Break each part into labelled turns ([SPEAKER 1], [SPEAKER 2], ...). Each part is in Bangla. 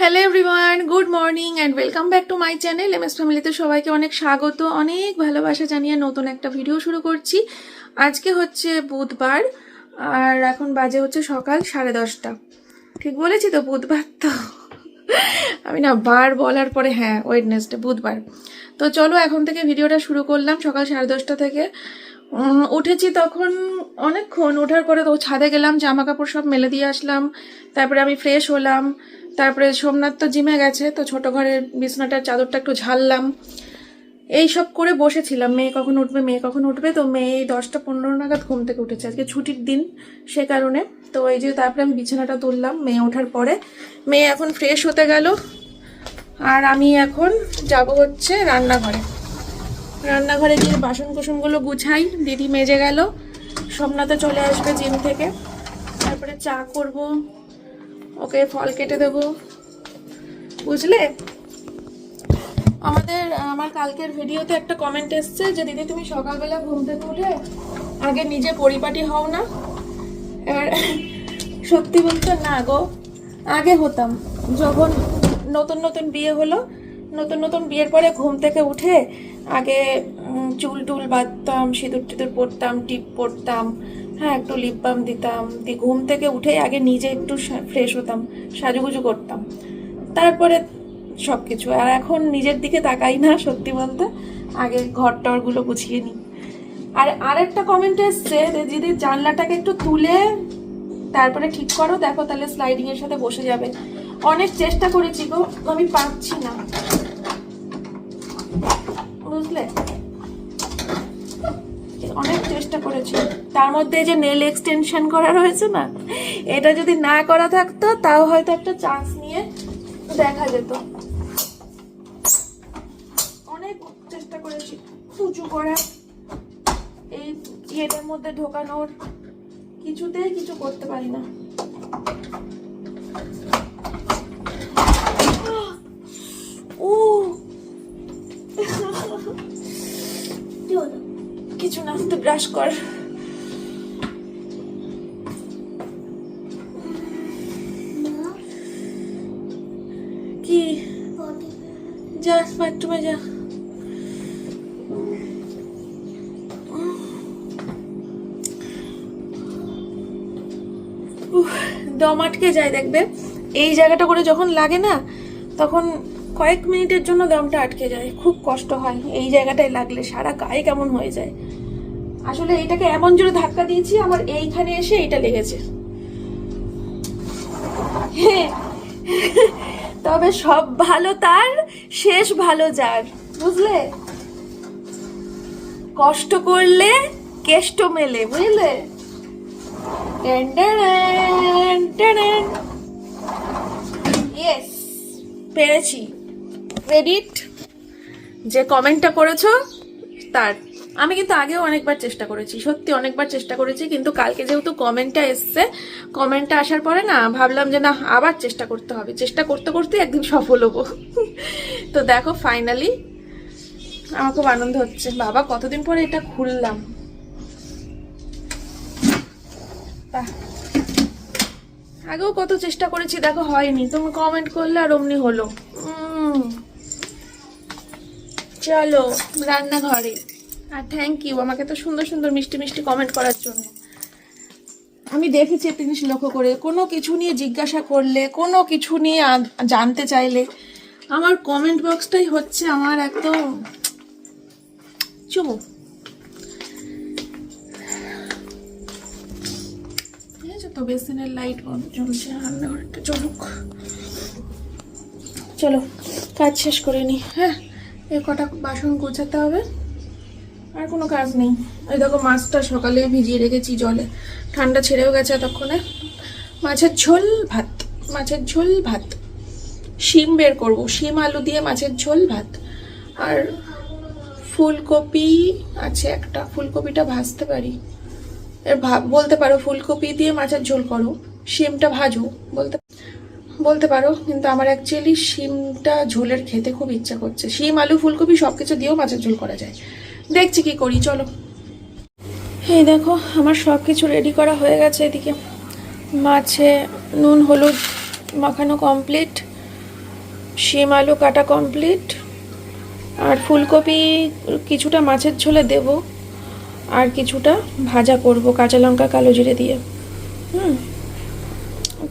[SPEAKER 1] Hello everyone, good morning and welcome back to my channel MS ফ্যামিলিতে সবাইকে অনেক স্বাগত, অনেক ভালোবাসা জানিয়ে নতুন একটা ভিডিও শুরু করছি। আজকে হচ্ছে বুধবার আর এখন বাজে হচ্ছে সকাল 10:30। ঠিক বলেছি তো? বুধবার তো আমি না বার বলার পরে হ্যাঁ, ওয়েডনেসডে, বুধবার। তো চলো এখন থেকে ভিডিওটা শুরু করলাম সকাল 10:30 থেকে। উঠেছি তখন অনেকক্ষণ, ওঠার পরে তো ছাদে গেলাম, জামা কাপড় সব মেলে দিয়ে আসলাম, তারপরে আমি ফ্রেশ হলাম। তারপরে সোমনাথ তো জিমে গেছে, তো ছোট ঘরের বিছনাটার চাদরটা একটু ঝাড়লাম, এই সব করে বসেছিলাম। মেয়ে কখন উঠবে মেয়ে কখন উঠবে, তো মেয়ে 10টা 15 নাগাদ ঘুম থেকে উঠেছে, আজকে ছুটির দিন সে কারণে। তো এই যে তারপরে আমি বিছানাটা তুললাম মেয়ে ওঠার পরে। মেয়ে এখন ফ্রেশ হতে গেল আর আমি এখন যাব হচ্ছে রান্নাঘরে। রান্নাঘরে গিয়ে বাসন কুসনগুলো গুছাই, দিদি মেজে গেল, সোমনাথে চলে আসবে জিম থেকে, তারপরে চা করব, ওকে ফল কেটে দেবো, বুঝলে। আমার কালকের ভিডিওতে একটা কমেন্ট এসছে যে দিদি তুমি সকালবেলা ঘুম থেকে উঠে আগে নিজে পরিপাটি হও না। এবার সত্যি বলতে না গো, আগে হতাম যখন নতুন নতুন বিয়ে হলো, নতুন নতুন বিয়ের পরে ঘুম থেকে উঠে আগে চুল টুল বাঁধতাম, সিঁদুর টিঁদুর পরতাম, টিপ পরতাম, হ্যাঁ একটু লিপ বাম দিতাম, দিয়ে ঘুম থেকে উঠে আগে নিজে একটু ফ্রেশ হতাম, সাজুগুজু করতাম, তারপরে সব কিছু। আর এখন নিজের দিকে তাকাই না সত্যি বলতে, আগে ঘর টরগুলো গুছিয়ে নিই। আর আরেকটা কমেন্ট এসছে যে দিদি জানলাটাকে একটু তুলে তারপরে ঠিক করো, দেখো তাহলে স্লাইডিং এর সাথে বসে যাবে। অনেক চেষ্টা করেছি গো, আমি পারছি না, বুঝলে, অনেক চেষ্টা করেছি। তার মধ্যে যে নেল এক্সটেনশন করা রয়েছে না, এটা যদি না করা থাকতো তাও হয়তো একটা চান্স নিয়ে দেখা যেত। অনেক চেষ্টা করেছি উঁচু করার, এই ইয়েটার মধ্যে ঢোকানোর, কিছুতেই কিছু করতে পারি না। ও কিছু না, তুই ব্রাশ কর। কি যা বাথরুমে যা। দম আটকে যায় দেখবে, এই জায়গাটা করে যখন লাগে না তখন কয়েক মিনিটের জন্য দমটা আটকে যায়, খুব কষ্ট হয়। এই জায়গাটায় লাগলে সারা গায়ে কেমন হয়ে যায়। আসলে এইটাকে এমন জোরে ধাক্কা দিয়েছি, আমার এইখানে এসে এটা লেগেছে। তবে সব ভালো তার, শেষ ভালো যার, বুঝলে। কষ্ট করলে কেষ্ট মেলে, বুঝলে। ইয়েস, পেরেছি। ক্রেডিট যে কমেন্টটা করেছো তার। আমি কিন্তু আগেও অনেকবার চেষ্টা করেছি, সত্যি অনেকবার চেষ্টা করেছি, কিন্তু কালকে যেহেতু কমেন্টটা এসছে, কমেন্টটা আসার পরে না ভাবলাম যে না আবার চেষ্টা করতে হবে, চেষ্টা করতে করতে একদিন সফল হবো। তো দেখো ফাইনালি আমার খুব আনন্দ হচ্ছে, বাবা কতদিন পরে এটা খুললাম। আগেও কত চেষ্টা করেছি, দেখো হয়নি, তুমি কমেন্ট করলে আর অমনি হলো। চলো রান্নাঘরে। আর থ্যাংক ইউ আমাকে তো সুন্দর সুন্দর মিষ্টি মিষ্টি কমেন্ট করার জন্য। আমি দেখেছি একটা জিনিস লক্ষ্য করে, কোনো কিছু নিয়ে জিজ্ঞাসা করলে, কোনো কিছু নিয়ে জানতে চাইলে আমার কমেন্ট বক্সটাই হচ্ছে আমার একদম চুমু। ঠিক আছে তো, বেসিনের লাইট বন্ধ জ্বলছে, রান্নাঘরটা চলুক। চলো কাজ শেষ করে নি। হ্যাঁ, এই কটা বাসন গোছাতে হবে, আর কোনো কাজ নেই। এই দেখো মাছটা সকালে ভিজিয়ে রেখেছি জলে, ঠান্ডা ছেড়েও গেছে এতক্ষণে। মাছের ঝোল ভাত, মাছের ঝোল ভাত, শিম বের করবো, শিম আলু দিয়ে মাছের ঝোল ভাত। আর ফুলকপি আছে একটা, ফুলকপিটা ভাজতে পারি, বলতে পারো ফুলকপি দিয়ে মাছের ঝোল করো, শিমটা ভাজো, বলতে পারো। কিন্তু আমার অ্যাকচুয়ালি শিমটা ঝোলের খেতে খুব ইচ্ছা করছে। শিম আলু ফুলকপি সবকিছু দিয়েও মাছের ঝোল করা যায়, দেখছি কি করি। চলো, এই দেখো আমার সব কিছু রেডি করা হয়ে গেছে। এদিকে মাছে নুন হলুদ মাখানো কমপ্লিট, শিম আলু কাটা কমপ্লিট। আর ফুলকপি কিছুটা মাছের ঝোলে দেব, আর কিছুটা ভাজা করব কাঁচা লঙ্কা কালো জিরে দিয়ে।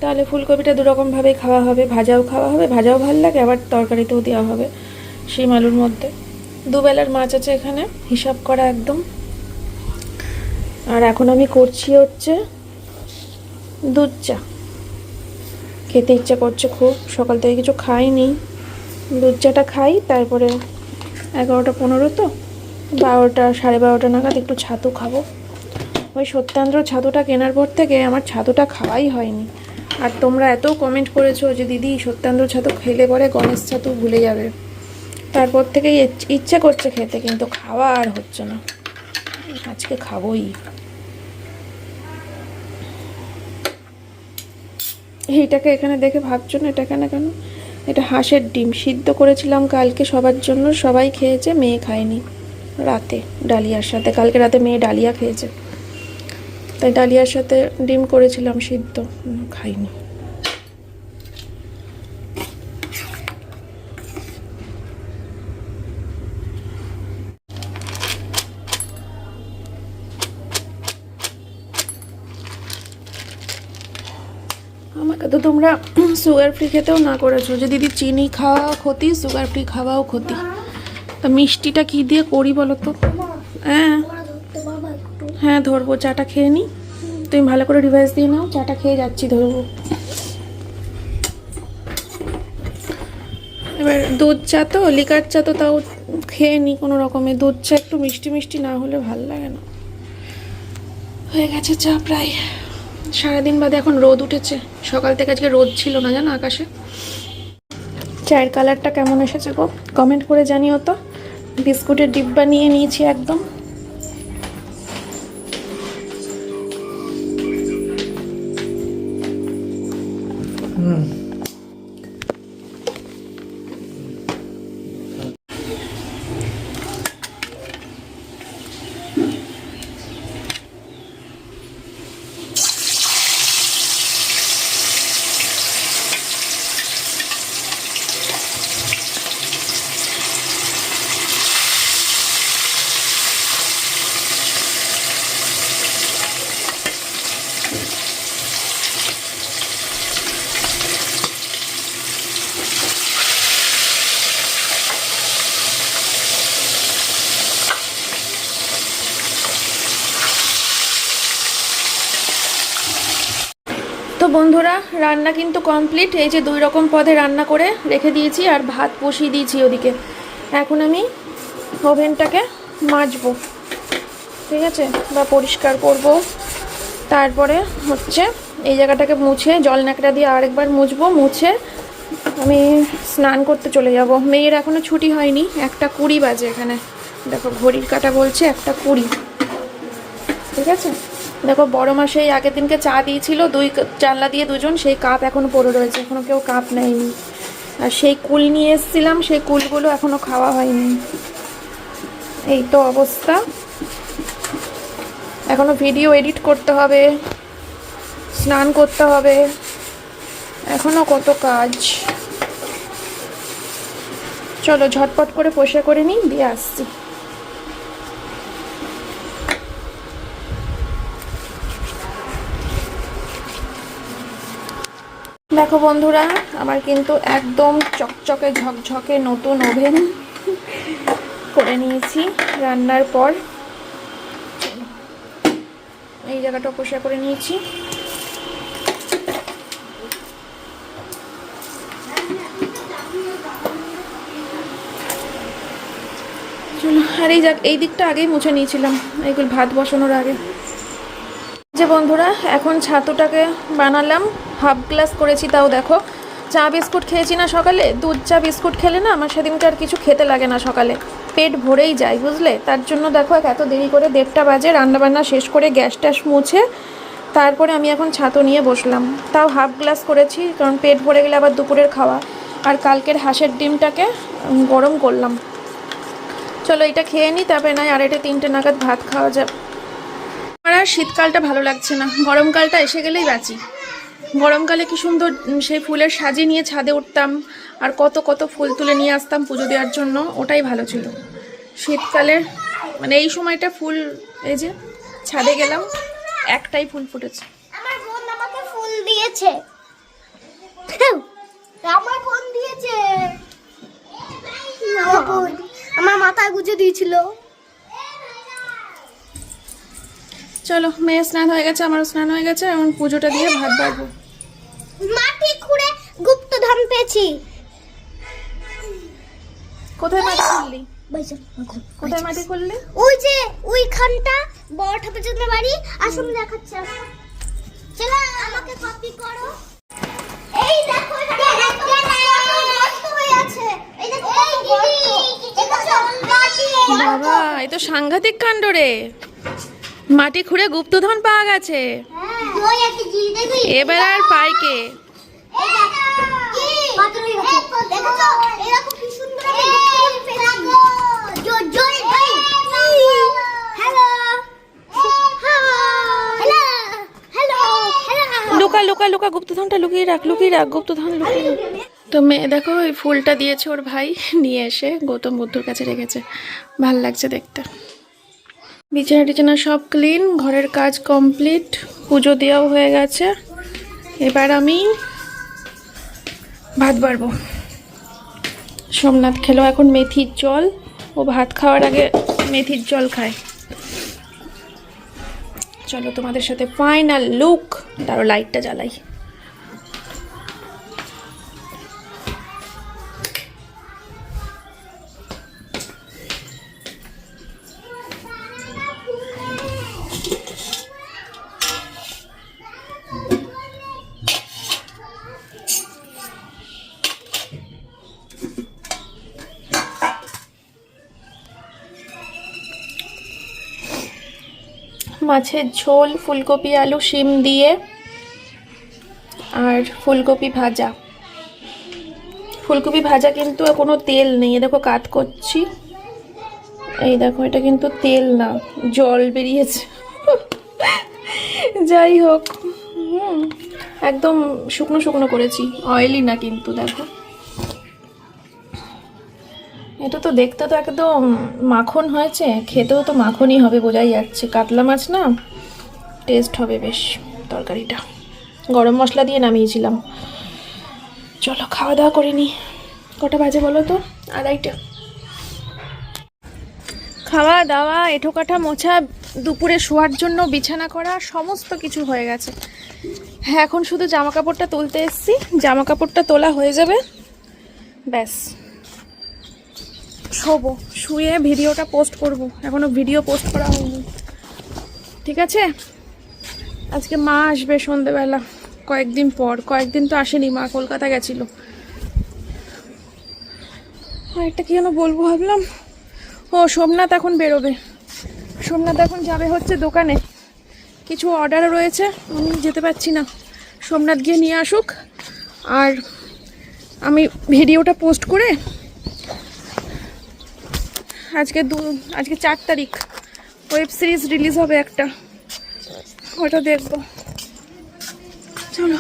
[SPEAKER 1] তাহলে ফুলকপিটা দুরকমভাবেই খাওয়া হবে, ভাজাও খাওয়া হবে, ভাজাও ভালো লাগে, আবার তরকারিতেও দেওয়া হবে শিম আলুর মধ্যে। দুবেলার মাছ আছে এখানে, হিসাব করা একদম। আর এখন আমি করছি হচ্ছে দুধ চা। খেতে ইচ্ছা করছে খুব, সকাল থেকে কিছু খাইনি। দুধ চাটা খাই, তারপরে 11টা 15 তো 12টা 12:30 নাগাদ একটু ছাতু খাবো। ওই সত্যান্দ্র ছাতুটা কেনার পর থেকে আমার ছাতুটা খাওয়াই হয়নি। আর তোমরা এত কমেন্ট করেছো যে দিদি সত্যান্দ্র ছাতু খেলে পরে গণেশ ছাতু ভুলে যাবে। তারপর থেকেই ইচ্ছে করছে খেতে, কিন্তু খাওয়া আর হচ্ছে না। আজকে খাবোই। এইটাকে এখানে দেখে ভাবছো না এটা কেন কেন? এটা হাঁসের ডিম সিদ্ধ করেছিলাম কালকে সবার জন্য, সবাই খেয়েছে, মেয়ে খায়নি রাতে ডালিয়ার সাথে। কালকে রাতে মেয়ে ডালিয়া খেয়েছে, তাই ডালিয়ার সাথে ডিম করেছিলাম সিদ্ধ, খাইনি। আমাকে তো তোমরা সুগার ফ্রি খেতেও না করেছো, যে দিদি চিনি খাওয়া ক্ষতি, সুগার ফ্রি খাওয়াও ক্ষতি। তা মিষ্টিটা কি দিয়ে করি বলো তো? হ্যাঁ ধরবো, চাটা খেয়ে নিই। তুমি ভালো করে রিভাইস দিয়ে নাও, চাটা খেয়ে যাচ্ছি, ধরবো। এবার দুধ চা তো, লিকার চা তো তাও খেয়ে নিই কোনো রকমে, দুধ চা একটু মিষ্টি মিষ্টি না হলে ভালো লাগে না। হয়ে গেছে চা প্রায়। সারাদিন বাদে এখন রোদ উঠেছে, সকাল থেকে আজকে রোদ ছিল না জানো আকাশে। চায়ের কালারটা কেমন এসেছে গো কমেন্ট করে জানিও তো। বিস্কুটের ডিব্বা নিয়ে নিয়েছি একদম। তো বন্ধুরা রান্না কিন্তু কমপ্লিট। এই যে 2 রকম পদে রান্না করে রেখে দিয়েছি, আর ভাত বসিয়ে দিয়েছি ওদিকে। এখন আমি ওভেনটাকে মাজবো, ঠিক আছে, বা পরিষ্কার করব। তারপরে হচ্ছে এই জায়গাটাকে মুছে জল ন্যাকড়া দিয়ে আরেকবার মুছবো, মুছে আমি স্নান করতে চলে যাব। মেয়ের এখনও ছুটি হয়নি, 1:20 বাজে। এখানে দেখো ঘড়ির কাঁটা বলছে 1:20, ঠিক আছে। দেখো বড় মাসে এই আগের দিনকে চা দিয়েছিল, 2 জানলা দিয়ে 2জন, সেই কাপ এখনও পড়ে রয়েছে, এখনও কেউ কাপ নেয়নি। আর সেই কুল নিয়ে এসেছিলাম, সেই কুলগুলো এখনও খাওয়া হয়নি। এই তো অবস্থা। এখনও ভিডিও এডিট করতে হবে, স্নান করতে হবে, এখনও কত কাজ। চলো ঝটপট করে পরিষ্কার করে নিই, দিয়ে আসছি। দেখো বন্ধুরা আমার কিন্তু একদম চকচকে ঝকঝকে নতুন ওভেন করে নিয়েছি রান্নার পর। এই জায়গাটা পরিষ্কার করে নিয়েছি। চলো, আর এই দিকটা আগেই মুছে নিয়েছিলাম, এইগুলো ভাত বসানোর আগে। যে বন্ধুরা এখন ছাতুটাকে বানালাম, হাফ গ্লাস করেছি, তাও দেখো। চা বিস্কুট খেয়েছি না সকালে, দুধ চা বিস্কুট খেলে না আমার সেদিনকে আর কিছু খেতে লাগে না সকালে, পেট ভরেই যায় বুঝলে। তার জন্য দেখো এত দেরি করে 1:30 বাজে রান্নাবান্না শেষ করে গ্যাস ট্যাস মুছে তারপরে আমি এখন ছাতু নিয়ে বসলাম। তাও হাফ গ্লাস করেছি, কারণ পেট ভরে গেলে আবার দুপুরের খাওয়া। আর কালকের হাঁসের ডিমটাকে গরম করলাম। চলো এটা খেয়ে নিই, তারপরে নয় 2:30-3টে নাগাদ ভাত খাওয়া যাবে। আমার আর শীতকালটা ভালো লাগছে না, গরমকালটা এসে গেলেই বাঁচি। গরমকালে কি সুন্দর সেই ফুলের সাজি নিয়ে ছাদে উঠতাম, আর কত কত ফুল তুলে নিয়ে আসতাম পুজো দেওয়ার জন্য, ওটাই ভালো ছিল। শীতকালে মানে এই সময়টা ফুল, এই যে ছাদে গেলাম একটাই ফুল ফুটেছে।
[SPEAKER 2] আমার বোন আমাকে ফুল দিয়েছে, আমার বোন দিয়েছে, আমার মাথায় গুজে দিয়েছিল।
[SPEAKER 1] চলো, মেয়ে স্নান হয়ে গেছে, আমারও স্নান হয়ে গেছে, এখন পুজোটা দিয়ে ভাত বাড়বো।
[SPEAKER 2] মাটি খুঁড়ে গুপ্তধন পেয়েছি।
[SPEAKER 1] কোথায় মাটি খুললি? কোথায় মাটি খুললি?
[SPEAKER 2] ওই যে ওইখানটা বড় ঠাকুর জন্য বাড়ি, আসুন দেখাচ্ছি। চলো আমাকে কপি করো। এই দেখো এটা গর্ত হয়ে আছে, এই দেখো গর্ত,
[SPEAKER 1] বাবা এই তো সাংঘাতিক কাণ্ড রে, মাটি খুঁড়ে গুপ্তধন পাওয়া গেছে।
[SPEAKER 2] দই আছে জিল দেবি,
[SPEAKER 1] এবার আর পাই কে?
[SPEAKER 2] এই দেখ কি পাথর হয়ে গেছে, দেখো এরকম কি সুন্দর আমি গুপ্তধন পেয়েছি। জয় জয় ভাই, হ্যালো হ্যালো হ্যালো হ্যালো।
[SPEAKER 1] লুকা লুকা লুকা, গুপ্তধনটা লুকিয়ে রাখ, লুকিয়ে রাখ, গুপ্তধন লুকিয়ে রাখ। তো মেয়ে দেখো ওই ফুলটা দিয়েছে ওর ভাই, নিয়ে এসে গৌতম বুদ্ধুর কাছে রেখেছে, ভাল লাগছে দেখতে। বিছানা টিছানা সব ক্লিন, ঘরের কাজ কমপ্লিট, পুজো দেওয়াও হয়ে গেছে। এবার আমি ভাত বাড়বো। সোমনাথ খেলো এখন মেথির জল, ও ভাত খাওয়ার আগে মেথির জল খায়। চলো তোমাদের সাথে ফাইনাল লুক, তারও লাইটটা জ্বালাই। মাছের ঝোল, ফুলকপি আলু শিম দিয়ে, আর ফুলকপি ভাজা। ফুলকপি ভাজা কিন্তু কোনো তেল নেই, এ দেখো কাট করছি, এই দেখো এটা কিন্তু তেল না, জল বেরিয়েছে। যাই হোক, একদম শুকনো শুকনো করেছি, অয়েলি না কিন্তু। দেখো এটা তো দেখতে তো একদম মাখন হয়েছে, খেতেও তো মাখনই হবে, বোঝাই যাচ্ছে। কাতলা মাছ না, টেস্ট হবে বেশ তরকারিটা। গরম মশলা দিয়ে নামিয়েছিলাম। চলো খাওয়া দাওয়া করে নি। কটা বাজে বলো তো? 2:30। খাওয়া দাওয়া, এঁঠো কাঠা মোছা, দুপুরে শোয়ার জন্য বিছানা করা, সমস্ত কিছু হয়ে গেছে। হ্যাঁ এখন শুধু জামা কাপড়টা তুলতে এসেছি, জামা কাপড়টা তোলা হয়ে যাবে, ব্যাস শোবো। শুয়ে ভিডিওটা পোস্ট করব, এখনো ভিডিও পোস্ট করা হয়নি। ঠিক আছে, আজকে মা আসবে সন্ধেবেলা, কয়েকদিন পর। কয়েকদিন তো আসেনি, মা কলকাতা গেছিল। আর একটা কি যেন বলবো ভাবলাম, ও সোমনাথ এখন বেরোবে, সোমনাথ এখন যাবে হচ্ছে দোকানে, কিছু অর্ডার রয়েছে, আমি যেতে পারছি না। সোমনাথ গিয়ে নিয়ে আসুক, আর আমি ভিডিওটা পোস্ট করে আজকে 4 তারিখ ওয়েব সিরিজ রিলিজ হবে একটা, ওটা দেখব। চলো,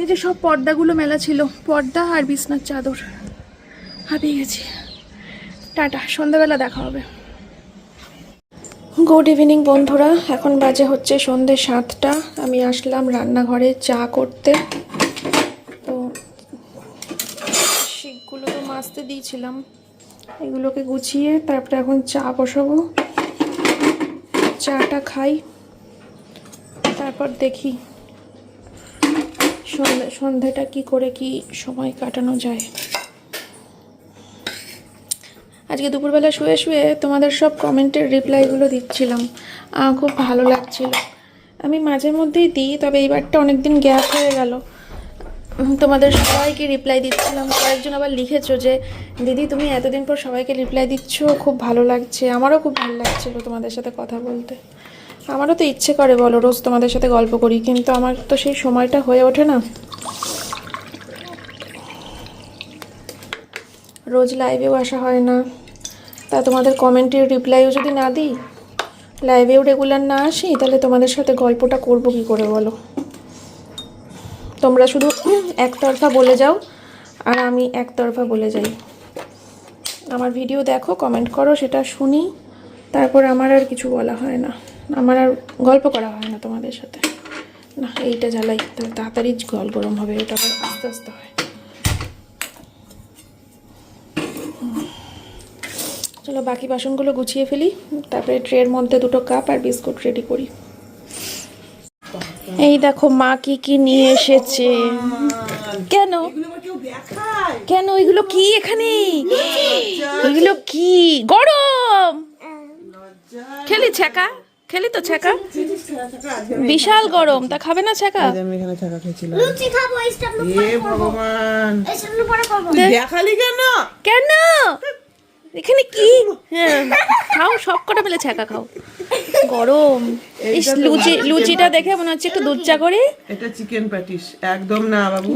[SPEAKER 1] এই যে সব পর্দাগুলো মেলা ছিল, পর্দা আর বিছনার চাদর, হারিয়ে গেছি। টাটা, সন্ধ্যাবেলা দেখা হবে। গুড ইভিনিং বন্ধুরা, এখন বাজে হচ্ছে সন্ধ্যে 7টা। আমি আসলাম রান্নাঘরে চা করতে। তো শিকগুলো তো মাজতে দিয়েছিলাম, এগুলোকে গুছিয়ে তারপরে এখন চা বসাবো। চাটা খাই, তারপর দেখি সন্ধ্যাটা কি করে কি সময় কাটানো যায়। আজকে দুপুরবেলা শুয়ে শুয়ে তোমাদের সব কমেন্টের রিপ্লাইগুলো দিচ্ছিলাম, খুব ভালো লাগছিল। আমি মাঝে মধ্যেই দিই, তবে এইবারটা অনেকদিন গ্যাপ হয়ে গেল। তোমাদের সবাইকে রিপ্লাই দিচ্ছিলাম। কয়েকজন আবার লিখেছো যে দিদি তুমি এতদিন পর সবাইকে রিপ্লাই দিচ্ছ, খুব ভালো লাগছে। আমারও খুব ভালো লাগছিল তোমাদের সাথে কথা বলতে। আমারও তো ইচ্ছে করে বলো রোজ তোমাদের সাথে গল্প করি, কিন্তু আমার তো সেই সময়টা হয়ে ওঠে না। রোজ লাইভেও আসা হয় না, তা তোমাদের কমেন্টের রিপ্লাইও যদি না দিই, লাইভেও রেগুলার না আসি, তাহলে তোমাদের সাথে গল্পটা করব কি করে বলো? তোমরা শুধু একতরফা বলে যাও আর আমি একতরফা বলে যাই। আমার ভিডিও দেখো, কমেন্ট করো, সেটা শুনি, তারপর আমার আর কিছু বলা হয় না, আমার আর গল্প করা হয় না তোমাদের সাথে। না, এইটা জ্বালাই, তাহলে তাড়াতাড়ি জল গরম হবে, এটা আবার আস্তে আস্তে হয়। চলো বাকি বাসনগুলো গুছিয়ে ফেলি, তারপরে ট্রের মধ্যে 2টো কাপ আর বিস্কুট রেডি করি। এই দেখো মা কি কি নিয়ে এসেছে। কেন কেন এগুলো কি এখানে? এগুলো কি? গরম খেলি ছ্যাঁকা, খেলি তো ছ্যাঁকা, বিশাল গরম, তা খাবে না ছ্যাঁকা?
[SPEAKER 3] আমি এখানে ছাকা খেয়েছিলাম।
[SPEAKER 2] লুচি খাবো, এই স্টেপ পরে করব।
[SPEAKER 3] ভগবান,
[SPEAKER 2] এই স্টেপ পরে করব।
[SPEAKER 3] তুই দেখালি কেন?
[SPEAKER 1] কেন এখানে কি? হ্যাঁ খাও, সব কটা মিলে ছ্যাঁকা খাও, গরম। ইস, লুচিটা দেখে মনে হচ্ছে একটু দুধ চা করে।
[SPEAKER 3] এটা চিকেন প্যাটিস, একদম না বাবু,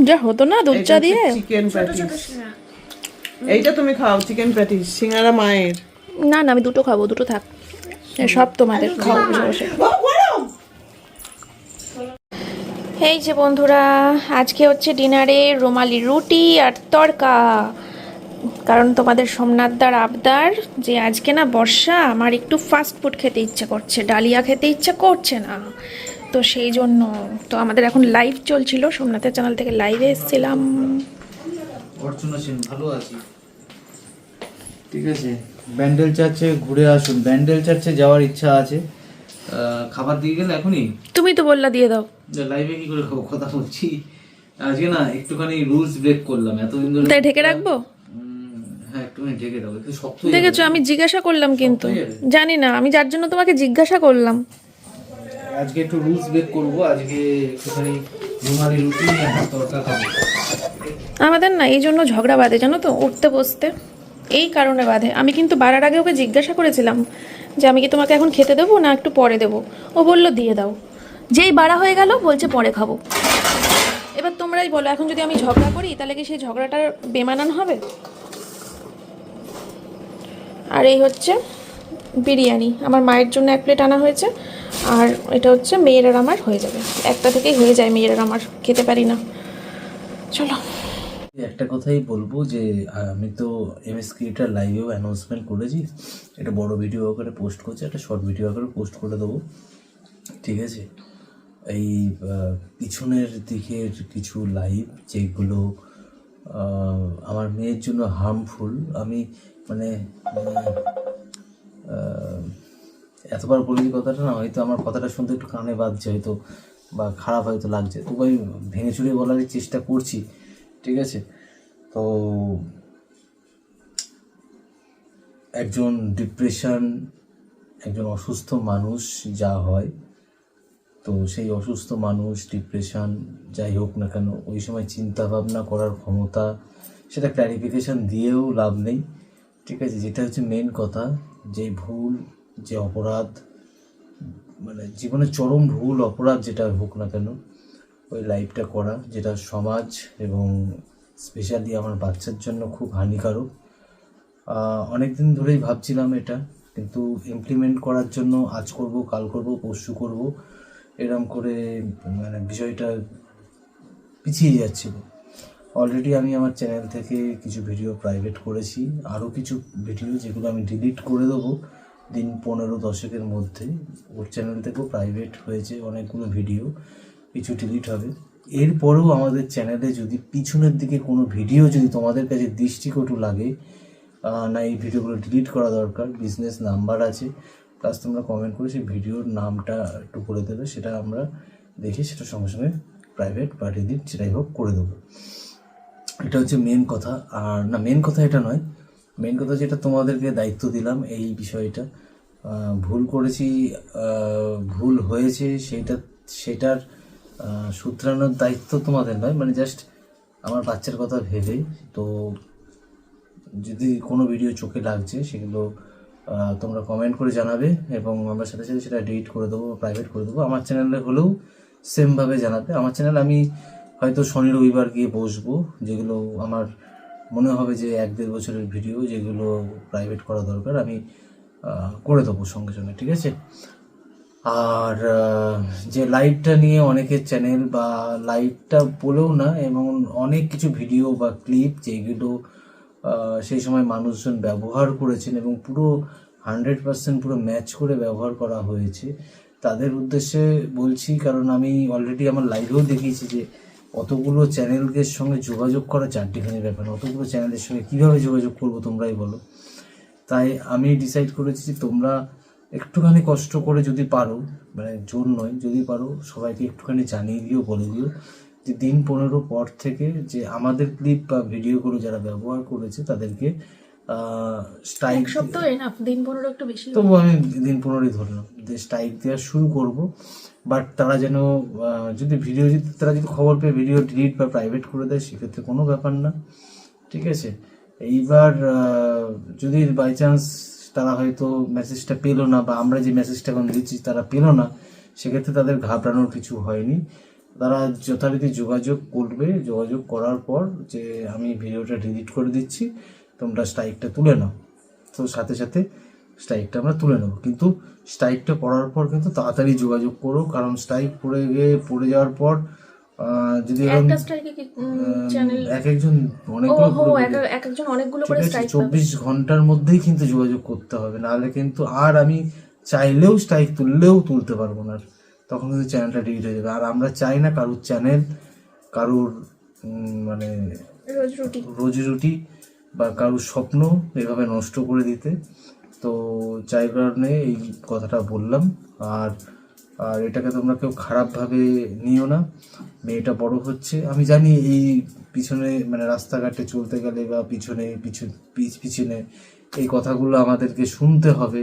[SPEAKER 1] যা হতো না দুধ চা দিয়ে।
[SPEAKER 3] Chicken patties. এইটা তুমি খাও, চিকেন প্যাটিস। সিঙ্গারা মায়ের।
[SPEAKER 1] না না, আমি 2টো খাবো, 2টো থাক, সব তোমাদের, খাও বসে বসে। এই যে বন্ধুরা, আজকে হচ্ছে ডিনারে রুমালি রুটি আর তড়কা, কারণ তোমাদের সোমনাথদার আবদার যে আজকে না বর্ষা, আমার একটু ফাস্ট ফুড খেতে ইচ্ছে করছে, ডালিয়া খেতে ইচ্ছে করছে না, তো সেই জন্য। তো আমাদের এখন লাইভ চলছিল, সোমনাথের চ্যানেল থেকে লাইভে এসেছিলাম।
[SPEAKER 4] অর্চনা সেন, ভালো আছি, ঠিক আছে। ব্যান্ডেল চার্চে ঘুরে আসুন, ব্যান্ডেল চার্চে যাওয়ার ইচ্ছা আছে। খাবার দিয়ে গেলে এখনই?
[SPEAKER 1] তুমি তো বললা দিয়ে দাও।
[SPEAKER 4] লাইভে কি করে খাবো, কথা বলছি। আজকে না একটুখানি রুলস ব্রেক করলাম, এতদিন ধরে।
[SPEAKER 1] তাই ঢেকে রাখবো?
[SPEAKER 4] হ্যাঁ একটুখানি ঢেকে দাও, একটু শক্ত।
[SPEAKER 1] দেখেছো, আমি জিজ্ঞাসা করলাম, কিন্তু জানি না, আমি যার জন্য তোমাকে জিজ্ঞাসা করলাম।
[SPEAKER 4] আজকে একটু রুলস ব্রেক করবো, আজকে একটুখানি রুমালি রুটি আর তড়কা খাবো।
[SPEAKER 1] আমাদের না এই জন্য ঝগড়া বাঁধে, জানো তো, উঠতে বসতে, এই কারণে বাঁধে। আমি কিন্তু বাড়ার আগে ওকে জিজ্ঞাসা করেছিলাম যে আমি কি তোমাকে এখন খেতে দেবো না একটু পরে দেবো, ও বললো দিয়ে দাও। যেই বাড়া হয়ে গেল বলছে পরে খাবো। এবার তোমরাই বলো, এখন যদি আমি ঝগড়া করি তাহলে কি সেই ঝগড়াটার বেমানান হবে? আর এই হচ্ছে বিরিয়ানি, আমার মায়ের জন্য 1 প্লেট আনা হয়েছে, আর এটা হচ্ছে মেয়ের আর আমার হয়ে যাবে, একটা থেকেই হয়ে যায়, মেয়ের আর আমার খেতে পারি না। চলো
[SPEAKER 4] একটা কথাই বলবো যে আমি তো এমএস ক্রিয়েটার লাইভেও অ্যানাউন্সমেন্ট করেছি, এটা বড় ভিডিও আকারে পোস্ট করছি, একটা শর্ট ভিডিও আকারে পোস্ট করে দেবো, ঠিক আছে। এই পিছনের দিকের কিছু লাইভ যেগুলো আমার মেয়ের জন্য হার্মফুল, আমি মানে এতবার বলি কথাটা না, হয়তো আমার কথাটা শুনতে একটু কানে বাজছে হয়তো, বা খারাপ হয়তো লাগছে, তবু আমি ভেঙে চুরিয়ে বলারই চেষ্টা করছি, ঠিক আছে। তো একজন ডিপ্রেশন, একজন অসুস্থ মানুষ যা হয়, তো সেই অসুস্থ মানুষ, ডিপ্রেশন যাই হোক না কেন, ওই সময় চিন্তা ভাবনা করার ক্ষমতা, সেটা ক্ল্যারিফিকেশান দিয়েও লাভ নেই, ঠিক আছে। যেটা হচ্ছে মেন কথা, যে ভুল, যে অপরাধ, মানে জীবনের চরম ভুল অপরাধ যেটা হোক না কেন, ওই লাইফটা করা, যেটা সমাজ এবং স্পেশালি আমার বাচ্চার জন্য খুব হানিকারক। অনেক দিন ধরেই ভাবছিলাম এটা, কিন্তু ইমপ্লিমেন্ট করার জন্য আজ করব, কাল করব, পরশু করব, এরম করে মানে বিষয়টা পিছিয়ে যাচ্ছিল। অলরেডি আমি আমার চ্যানেল থেকে কিছু ভিডিও প্রাইভেট করেছি, আরও কিছু ভিডিও যেগুলো আমি ডিলিট করে দেবো দিন 15-10 মধ্যে। ওর চ্যানেল থেকেও প্রাইভেট হয়েছে অনেকগুলো ভিডিও, কিছু ডিলিট হবে। এরপরেও আমাদের চ্যানেলে যদি পিছনের দিকে কোনো ভিডিও যদি তোমাদের কাছে দৃষ্টিকটু লাগে, না এই ভিডিওগুলো ডিলিট করা দরকার, বিজনেস নাম্বার আছে, প্লাস তোমরা কমেন্ট করে সেই ভিডিওর নামটা একটু করে দেবে, সেটা আমরা দেখে সেটা সঙ্গে সঙ্গে প্রাইভেট বা ডিলিট যেটাই হোক করে দেবো। এটা হচ্ছে মেন কথা। আর না, মেন কথা এটা নয়, মেন কথা যেটা তোমাদেরকে দায়িত্ব দিলাম এই বিষয়টা, ভুল করেছি, ভুল হয়েছে, সেটার শুধরানোর দায়িত্ব তোমাদের নয়, মানে জাস্ট আমার বাচ্চার কথা ভেবে। তো যদি কোনো ভিডিও চোখে লাগছে সেগুলো তোমরা কমেন্ট করে জানাবে, এবং আমরা সাথে সাথে সেটা ডিলিট করে দেবো, প্রাইভেট করে দেবো। আমার চ্যানেলে হলেও সেমভাবে জানাবে। আমার চ্যানেল আমি হয়তো শনি রবিবার গিয়ে বসবো, যেগুলো আমার মনে হবে যে 1-1.5 বছরের ভিডিও, যেগুলো প্রাইভেট করা দরকার, আমি করে দেবো সঙ্গে সঙ্গে, ঠিক আছে। আর যে লাইভটা নিয়ে অনেকের চ্যানেল বা লাইভটা বলেও না, এবং অনেক কিছু ভিডিও বা ক্লিপ যেগুলো সেই সময় মানুষজন ব্যবহার করেছেন এবং পুরো 100% পুরো ম্যাচ করে ব্যবহার করা হয়েছে, তাদের উদ্দেশ্যে বলছি। কারণ আমি অলরেডি আমার লাইভেও দেখিয়েছি যে অতগুলো চ্যানেলের সঙ্গে যোগাযোগ করা চারটিখানি ব্যাপার, অতগুলো চ্যানেলের সঙ্গে কীভাবে যোগাযোগ করবো তোমরাই বলো। তাই আমি ডিসাইড করেছি যে তোমরা একটুখানি কষ্ট করে যদি পারো, মানে জোর নয়, যদি পারো সবাইকে একটুখানি জানিয়ে দিও, বলে দিও যে দিন 15 পর থেকে যে আমাদের ক্লিপ বা ভিডিওগুলো যারা ব্যবহার করেছে তাদেরকে স্ট্রাইক,
[SPEAKER 1] এক সপ্তাহ এনাফ, দিন 15 একটু বেশি।
[SPEAKER 4] তবু আমি দিন 15ই ধরলাম যে স্ট্রাইক দেওয়া শুরু করব। বাট তারা যেন যদি ভিডিও, যদি তারা যদি খবর পেয়ে ভিডিও ডিলিট বা প্রাইভেট করে দেয় সেক্ষেত্রে কোনো ব্যাপার না, ঠিক আছে। এইবার যদি বাই চান্স তারা হয়তো মেসেজটা পেলো না, বা আমরা যে মেসেজটা এখন দিচ্ছি তারা পেলো না, সেক্ষেত্রে তাদের ঘাবড়ানোর কিছু হয়নি। তারা যথারীতি যোগাযোগ করবে, যোগাযোগ করার পর যে আমি ভিডিওটা ডিলিট করে দিচ্ছি, তোমরা স্ট্রাইকটা তুলে নাও। তো সাথে সাথে স্ট্রাইকটা আমরা তুলে নেব, কিন্তু স্ট্রাইকটা পড়ার পর কিন্তু তাড়াতাড়ি যোগাযোগ করো। কারণ স্ট্রাইক পড়ে যাওয়ার পর যদি
[SPEAKER 1] একটা স্ট্রাইকে কি চ্যানেল
[SPEAKER 4] এক একজন অনেকগুলো,
[SPEAKER 1] এক একজন অনেকগুলো করে স্ট্রাইক
[SPEAKER 4] 24 ঘন্টার মধ্যেই কিন্তু যোগাযোগ করতে হবে, নাহলে কিন্তু আর আমি চাইলেও স্ট্রাইক তুলতে পারবো না, তখন কিন্তু চ্যানেলটা ডিলিট হয়ে যাবে। আর আমরা চাই না কারুর চ্যানেল, কারুর মানে রোজি রুটি বা কারুর স্বপ্ন এভাবে নষ্ট করে দিতে। তো যাই কারণে এই কথাটা বললাম। আর আর এটাকে তোমরা কেউ খারাপভাবে নিও না। মেয়েটা বড় হচ্ছে, আমি জানি এই পিছনে মানে রাস্তাঘাটে চলতে গেলে বা পিছনে এই কথাগুলো আমাদেরকে শুনতে হবে,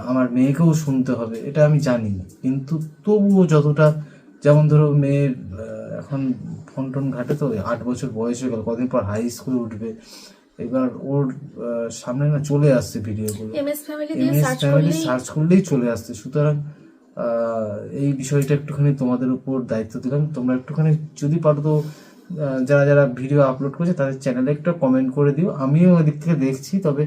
[SPEAKER 4] আমার মেয়েকেও শুনতে হবে, এটা আমি জানি। কিন্তু তবুও যতটা, যেমন ধরো মেয়ের এখন ফোন টোন ঘাটে, তো 8 বছর বয়স হয়ে গেল, কদিন পর হাই স্কুলে উঠবে, এবার ওর সামনে না চলে আসছে ভিডিওগুলো,
[SPEAKER 1] এমএস ফ্যামিলি
[SPEAKER 4] সার্চ করলেই চলে আসছে। সুতরাং এই বিষয়টা একটুখানি তোমাদের উপর দায়িত্ব দিলাম, তোমরা একটুখানি যদি পারো তো যারা যারা ভিডিও আপলোড করছে তাদের চ্যানেলে একটা কমেন্ট করে দিও। আমিও ওই দিক থেকে দেখছি, তবে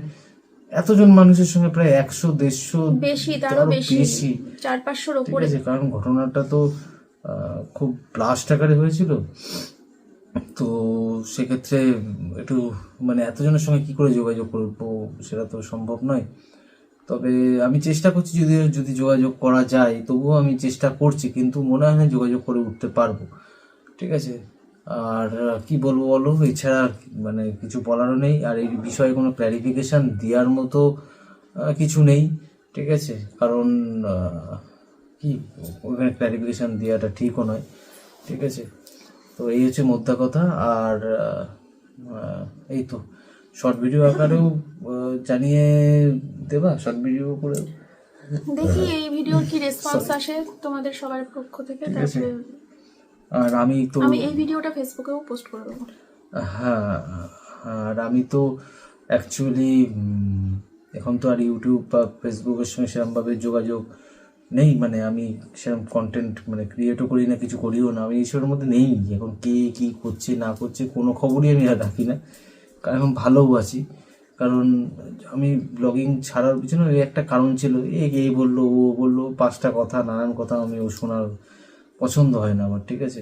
[SPEAKER 4] এতজন মানুষের সঙ্গে প্রায় 100-150
[SPEAKER 1] বেশি, তারও বেশি 400-500 উপরে,
[SPEAKER 4] কারণ ঘটনাটা তো খুব ব্লাস্ট আকারে হয়েছিল। তো সেক্ষেত্রে একটু মানে এতজনের সঙ্গে কি করে যোগাযোগ করবো, সেটা তো সম্ভব নয়। তবে আমি চেষ্টা করছি, যদি যোগাযোগ করা যায়, তবুও আমি চেষ্টা করছি, কিন্তু মনে হয় না যোগাযোগ করে উঠতে পারবো, ঠিক আছে। আর কি বলবো বলো, এছাড়া মানে কিছু বলারও নেই। আর এই বিষয়ে কোনো ক্ল্যারিফিকেশান দেওয়ার মতো কিছু নেই, ঠিক আছে। কারণ কি ওখানে ক্ল্যারিফিকেশান দেওয়াটা ঠিকও নয়, ঠিক আছে। তো এই হচ্ছে মোদ্দা কথা। আর এই তো শর্ট ভিডিও আকারেও জানিয়ে দেবা, শর্ট ভিডিও করে
[SPEAKER 1] দেখি এই ভিডিওর কি রেসপন্স আসে তোমাদের সবার পক্ষ থেকে। তারপরে
[SPEAKER 4] আর আমি
[SPEAKER 1] এই ভিডিওটা ফেসবুকেও পোস্ট করে দেবো।
[SPEAKER 4] হ্যাঁ, আর আমি তো অ্যাকচুয়ালি এখন তো আর ইউটিউব বা ফেসবুকের সঙ্গে সেরকমভাবে যোগাযোগ নেই, মানে আমি সেরকম কন্টেন্ট মানে ক্রিয়েটও করি না, কিছু করিও না, আমি এইসবের মধ্যে নেই। এখন কে কী করছে না করছে কোনো খবরই আমি আর রাখি না, কারণ এখন ভালোও আছি। কারণ আমি ব্লগিং ছাড়ার পিছনে ওই একটা কারণ ছিল, এই বললো ও বললো, 5টা কথা, নানান কথা আমি ও শোনার পছন্দ হয় না আমার, ঠিক আছে।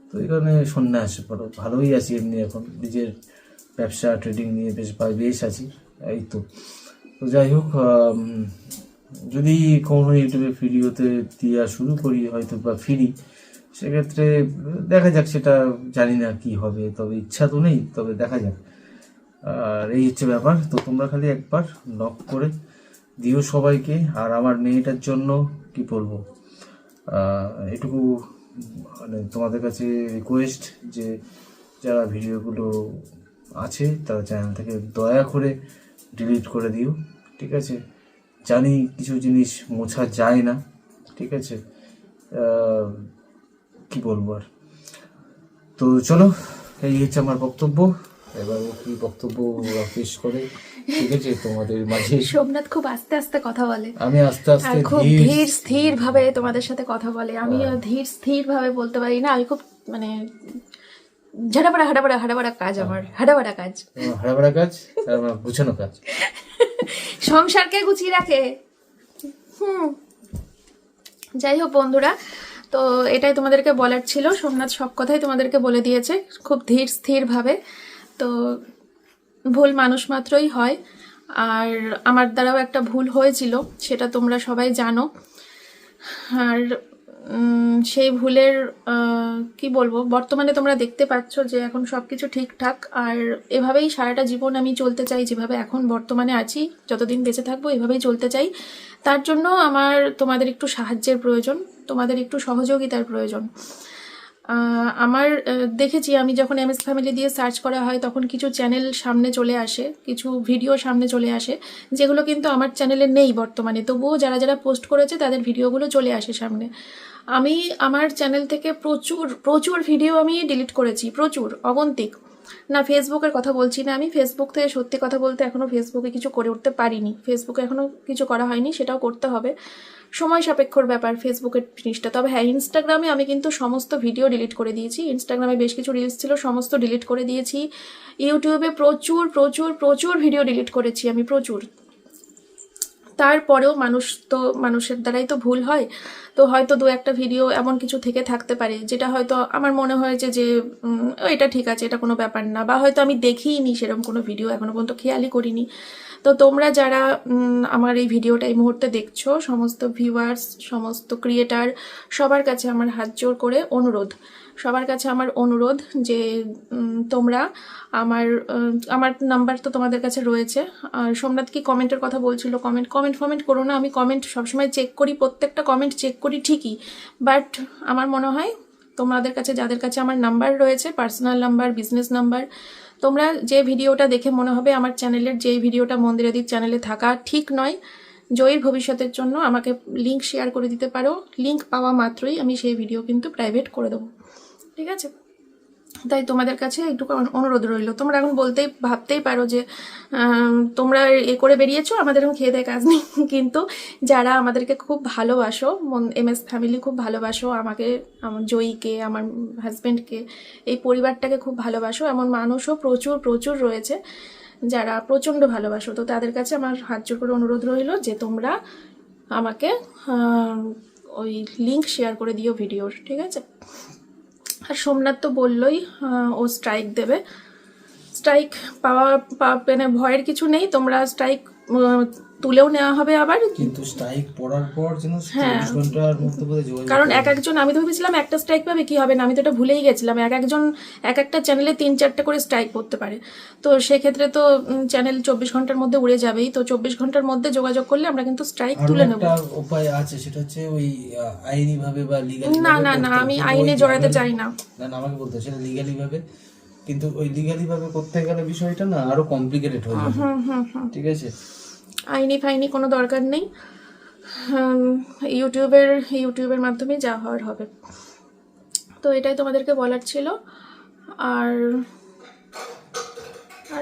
[SPEAKER 4] তো এই কারণে সন্ন্যাস ভালোই আছি এমনি, এখন নিজের ব্যবসা ট্রেডিং নিয়ে বেশ আছি, এই তো। তো যাই হোক, যদি কোনো ইউটিউবে ভিডিওতে দেওয়া শুরু করি হয়তো বা ফিরি, সেক্ষেত্রে দেখা যাক, সেটা জানি না কি হবে, তবে ইচ্ছা তো নেই, তবে দেখা যাক। আর এই হচ্ছে ব্যাপার। তো তোমরা খালি একবার নক করে দিও সবাইকে। আর আমার মেয়েটার জন্য কি বলবো, এটুকু মানে তোমাদের কাছে রিকোয়েস্ট, যে যারা ভিডিওগুলো আছে তারা চ্যানেল থেকে দয়া করে ডিলিট করে দিও, ঠিক আছে। জানি কিছু জিনিস মোছা যায় না, ঠিক আছে, কি বলবো আর। তো চলো, এই হচ্ছে আমার বক্তব্য। এবার ও কি বক্তব্য পেশ করে, ঠিক আছে, তোমাদের মাঝে।
[SPEAKER 1] সোমনাথ খুব আস্তে আস্তে কথা বলে,
[SPEAKER 4] আমি আস্তে আস্তে
[SPEAKER 1] খুব ধীর স্থির ভাবে তোমাদের সাথে কথা বলে। আমি ধীর স্থির ভাবে বলতে পারি না, আমি খুব মানে হাডাবাড়া কাজ আমার, হাডাবাড়া কাজ
[SPEAKER 4] আর আমার গুছানো কাজ।
[SPEAKER 1] সংসারকে গুছিয়ে রাখে। যাই হোক বন্ধুরা, তো এটাই তোমাদেরকে বলার ছিল। সোমনাথ সব কথাই তোমাদেরকে বলে দিয়েছে খুব ধীর স্থিরভাবে। তো ভুল মানুষ মাত্রই হয়, আর আমার দ্বারাও একটা ভুল হয়েছিল, সেটা তোমরা সবাই জানো। আর সেই ভুলের কি বলবো, বর্তমানে তোমরা দেখতে পাচ্ছ যে এখন সব কিছু ঠিকঠাক। আর এভাবেই সারাটা জীবন আমি চলতে চাই, যেভাবে এখন বর্তমানে আছি, যতদিন বেঁচে থাকবো এভাবেই চলতে চাই। তার জন্য আমার তোমাদের একটু সাহায্যের প্রয়োজন, তোমাদের একটু সহযোগিতার প্রয়োজন। আমার দেখেছি, আমি যখন MS ফ্যামিলি দিয়ে সার্চ করা হয় তখন কিছু চ্যানেল সামনে চলে আসে, কিছু ভিডিও সামনে চলে আসে, যেগুলো কিন্তু আমার চ্যানেলে নেই বর্তমানে। তবুও যারা যারা পোস্ট করেছে তাদের ভিডিওগুলো চলে আসে সামনে। আমি আমার চ্যানেল থেকে প্রচুর ভিডিও আমি ডিলিট করেছি, প্রচুর, অগন্তিক। না, ফেসবুকের কথা বলছি না, আমি ফেসবুক থেকে সত্যি কথা বলতে এখনও ফেসবুকে কিছু করে উঠতে পারিনি, ফেসবুকে এখনও কিছু করা হয়নি, সেটাও করতে হবে, সময় সাপেক্ষর ব্যাপার ফেসবুকের জিনিসটা। তবে হ্যাঁ, ইনস্টাগ্রামে আমি কিন্তু সমস্ত ভিডিও ডিলিট করে দিয়েছি, ইনস্টাগ্রামে বেশ কিছু রিলস ছিল, সমস্ত ডিলিট করে দিয়েছি। ইউটিউবে প্রচুর ভিডিও ডিলিট করেছি আমি, প্রচুর। তারপরেও মানুষের দ্বারাই তো ভুল হয়, তো হয়তো দু একটা ভিডিও এমন কিছু থেকে থাকতে পারে যেটা হয়তো আমার মনে হয়েছে যে এটা ঠিক আছে, এটা কোনো ব্যাপার না, বা হয়তো আমি দেখিইনি সেরকম কোনো ভিডিও, এখনো পর্যন্ত খেয়ালই করিনি। তো তোমরা যারা আমার এই ভিডিওটা এই মুহূর্তে দেখছো, সমস্ত ভিউয়ার্স, সমস্ত ক্রিয়েটার, সবার কাছে আমার হাত জোর করে অনুরোধ, সবার কাছে আমার অনুরোধ যে তোমরা আমার নাম্বার তো তোমাদের কাছে রয়েছে। আর সোমনাথ কি কমেন্টের কথা বলছিল, কমেন্ট করো না। আমি কমেন্ট সবসময় চেক করি, প্রত্যেকটা কমেন্ট চেক করি ঠিকই, বাট আমার মনে হয় তোমাদের কাছে, যাদের কাছে আমার নাম্বার রয়েছে, পার্সোনাল নাম্বার, বিজনেস নাম্বার, তোমরা যে ভিডিওটা দেখে মনে হবে আমার চ্যানেলের, যে ভিডিওটা মন্দিরাদির চ্যানেলে থাকা ঠিক নয়, জয়ীর ভবিষ্যতের জন্য আমাকে লিঙ্ক শেয়ার করে দিতে পারো। লিঙ্ক পাওয়া মাত্রই আমি সেই ভিডিও কিন্তু প্রাইভেট করে দেবো, ঠিক আছে? তাই তোমাদের কাছে একটু অনুরোধ রইল। তোমরা এখন ভাবতেই পারো যে তোমরা এ করে বেরিয়েছো, আমাদের এখন খেয়ে দেয় কাজ নেই, কিন্তু যারা আমাদেরকে খুব ভালোবাসো, MS ফ্যামিলি খুব ভালোবাসো, আমাকে, আমার জয়ীকে, আমার হাজব্যান্ডকে, এই পরিবারটাকে খুব ভালোবাসো, এমন মানুষও প্রচুর রয়েছে যারা প্রচণ্ড ভালোবাসো। তো তাদের কাছে আমার হাত জোর করে অনুরোধ রইল যে তোমরা আমাকে ওই লিঙ্ক শেয়ার করে দিও ভিডিওর, ঠিক আছে? আর সোমনাথ তো বললোই ও স্ট্রাইক দেবে, স্ট্রাইক মানে ভয়ের কিছু নেই, তোমরা স্ট্রাইক তুলেও নেওয়া হবে আবার,
[SPEAKER 4] কিন্তু স্ট্রাইক পড়ার পর যেন 24 ঘন্টার মধ্যে যোগাযোগ,
[SPEAKER 1] কারণ একজন, আমি তো ভেবেছিলাম একটা স্ট্রাইক পাবে কি হবে না, আমি তো এটা ভুলেই গেছিলাম, এক একটা চ্যানেলে 3-4টে করে স্ট্রাইক পড়তে পারে। তো সেক্ষেত্রে তো চ্যানেল 24 ঘন্টার মধ্যে উড়ে যাবেই। তো 24 ঘন্টার মধ্যে যোগাযোগ করলে আমরা কিন্তু স্ট্রাইক তুলে নেব।
[SPEAKER 4] একটা উপায় আছে, সেটা হচ্ছে ওই আইনি ভাবে বা লিগ্যালি,
[SPEAKER 1] না, আমি আইনে জড়াতে চাই না।
[SPEAKER 4] না, আমাকে বলতে সেটা লিগ্যালি ভাবে, কিন্তু ওই লিগ্যালি ভাবে করতে গেলে বিষয়টা না আরো কমপ্লিকেটেড হয়ে যাবে, ঠিক আছে?
[SPEAKER 1] আইনি ফাইনি কোনো দরকার নেই, ইউটিউবের মাধ্যমে যা হওয়ার হবে। তো এটাই তোমাদেরকে বলার ছিল। আর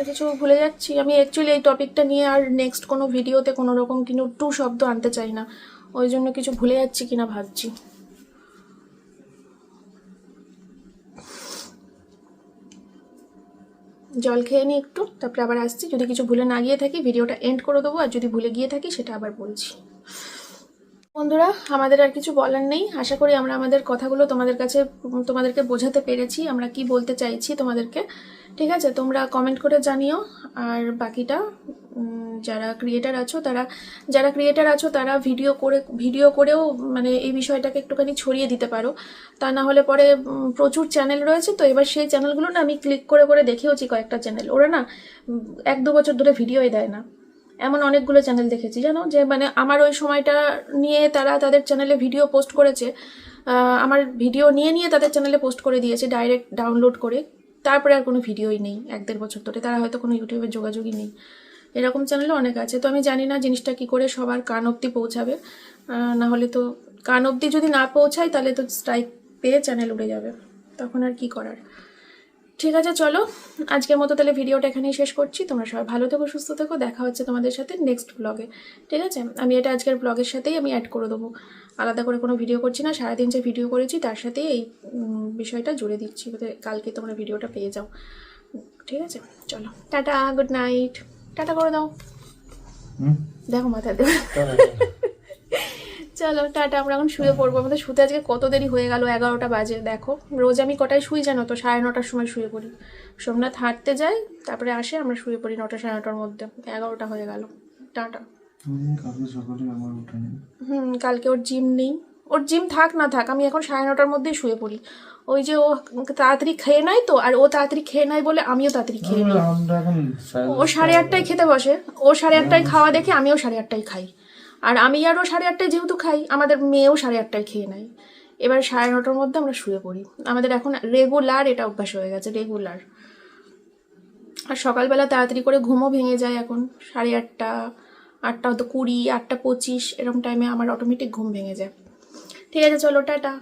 [SPEAKER 1] কিছু ভুলে যাচ্ছি আমি, অ্যাকচুয়ালি এই টপিকটা নিয়ে আর নেক্সট কোনো ভিডিওতে কোনো রকম কিন্তু টু শব্দ আনতে চাই না, ওই জন্য কিছু ভুলে যাচ্ছি কিনা ভাবছি। জল খেয়ে নিই একটু, তারপরে আবার আসছি। যদি কিছু ভুলে না গিয়ে থাকি ভিডিওটা এন্ড করে দেবো, আর যদি ভুলে গিয়ে থাকি সেটা আবার বলছি। বন্ধুরা, আমাদের আর কিছু বলার নেই। আশা করি আমরা আমাদের কথাগুলো তোমাদেরকে বোঝাতে পেরেছি, আমরা কি বলতে চাইছি তোমাদেরকে, ঠিক আছে? তোমরা কমেন্ট করে জানিও। আর বাকিটা যারা ক্রিয়েটার আছো তারা ভিডিও করেও মানে এই বিষয়টাকে একটুখানি ছড়িয়ে দিতে পারো। তা না হলে পরে প্রচুর চ্যানেল রয়েছে, তো এবার সেই চ্যানেলগুলো না আমি ক্লিক করে দেখেওছি, কয়েকটা চ্যানেল ওরা না 1-2 বছর ধরে ভিডিওই দেয় না, এমন অনেকগুলো চ্যানেল দেখেছি জানো, যে মানে আমার ওই সময়টা নিয়ে তারা তাদের চ্যানেলে ভিডিও পোস্ট করেছে, আমার ভিডিও নিয়ে তাদের চ্যানেলে পোস্ট করে দিয়েছে ডাইরেক্ট ডাউনলোড করে, তারপরে আর কোনো ভিডিওই নেই 1-1.5 বছর ধরে, তারা হয়তো কোনো ইউটিউবের যোগাযোগই নেই। এরকম চ্যানেলও অনেক আছে। তো আমি জানি না জিনিসটা কি করে সবার কান অবধি পৌঁছাবে, না হলে তো কান অবধি যদি না পৌঁছায় তাহলে তো স্ট্রাইক পেয়ে চ্যানেল উড়ে যাবে, তখন আর কি করার। ঠিক আছে, চলো আজকের মতো তাহলে ভিডিওটা এখানেই শেষ করছি। তোমরা সবাই ভালো থেকো, সুস্থ থেকো, দেখা হচ্ছে তোমাদের সাথে নেক্সট ব্লগে, ঠিক আছে? আমি এটা আজকের ব্লগের সাথেই আমি অ্যাড করে দেবো, আলাদা করে কোনো ভিডিও করছি না, সারাদিন যে ভিডিও করেছি তার সাথেই এই বিষয়টা জুড়ে দিচ্ছি, যাতে কালকে তোমরা ভিডিওটা পেয়ে যাও, ঠিক আছে? চলো টাটা, গুড নাইট, টাটা করে দাও, দেখো মাথায় দেবো। চলো টাটা, আমরা এখন শুয়ে পড়বো। আমাদের শুতে আজকে কত দেরি হয়ে গেল, 11টা বাজে। দেখো রোজ আমি কটায় শুই জানো তো, 9:30টার সময় শুয়ে পড়ি। সোমনাথ হাঁটতে যায়, তারপরে আসে, আমরা শুয়ে পড়ি 9টা 9:30টার মধ্যে। 11টা হয়ে গেল। টাটা।
[SPEAKER 5] কালকে সকালে আমার উঠে নেই।
[SPEAKER 1] কালকে ওর জিম নেই। ওর জিম থাক না থাক, আমি এখন 9:30টার মধ্যেই শুয়ে পড়ি। ওই যে ও তাড়াতাড়ি খেয়ে নেয় তো, আর ও তাড়াতাড়ি খেয়ে নেয় বলে আমিও তাড়াতাড়ি খেয়ে নিই।
[SPEAKER 5] আমরা এখন
[SPEAKER 1] ও 8:30টায় খেতে বসে, ও 8:30টায় খাওয়া দেখে আমিও 8:30টায় খাই। আর আমি আর ও 8:30টায় যেহেতু খাই, আমাদের মেয়েও 8:30টায় খেয়ে নেয়। এবার 9:30টার মধ্যে আমরা শুয়ে পড়ি। আমাদের এখন রেগুলার এটা অভ্যাস হয়ে গেছে, রেগুলার। আর সকালবেলা তাড়াতাড়ি করে ঘুমও ভেঙে যায় এখন। 8:30, 8:20, 8:25 এরকম টাইমে আমার অটোমেটিক ঘুম ভেঙে যায়। ঠিক আছে চলো টাটা।